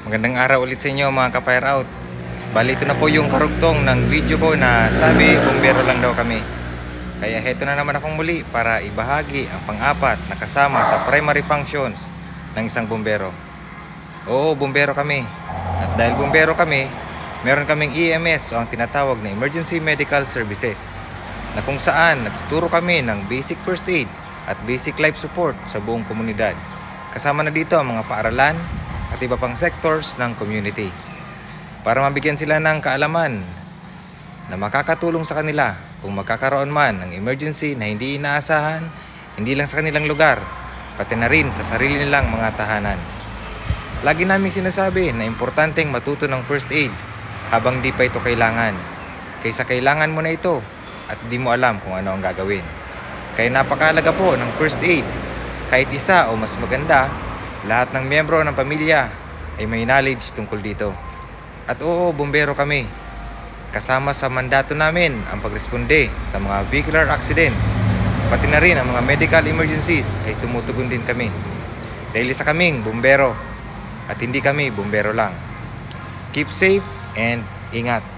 Magandang araw ulit sa inyo mga ka-fire out. Bali ito na po yung karugtong ng video ko na sabi bumbero lang daw kami. Kaya heto na naman akong muli para ibahagi ang pang-apat na kasama sa primary functions ng isang bumbero. Oo, bumbero kami. At dahil bumbero kami, meron kaming EMS o ang tinatawag na Emergency Medical Services, na kung saan nagtuturo kami ng basic first aid at basic life support sa buong komunidad. Kasama na dito ang mga paaralan at iba pang sectors ng community para mabigyan sila ng kaalaman na makakatulong sa kanila kung magkakaroon man ng emergency na hindi inaasahan, hindi lang sa kanilang lugar, pati na rin sa sarili nilang mga tahanan. Lagi namin sinasabi na importanteng matuto ng first aid habang di pa ito kailangan, kaysa kailangan mo na ito at di mo alam kung ano ang gagawin. Kaya napakahalaga po ng first aid. Kahit isa o mas maganda, lahat ng miyembro ng pamilya ay may knowledge tungkol dito. At oo, bumbero kami. Kasama sa mandato namin ang pagresponde sa mga vehicular accidents, pati na rin ang mga medical emergencies ay tumutugon din kami. Dahil isa kaming bumbero at hindi kami bumbero lang. Keep safe and ingat.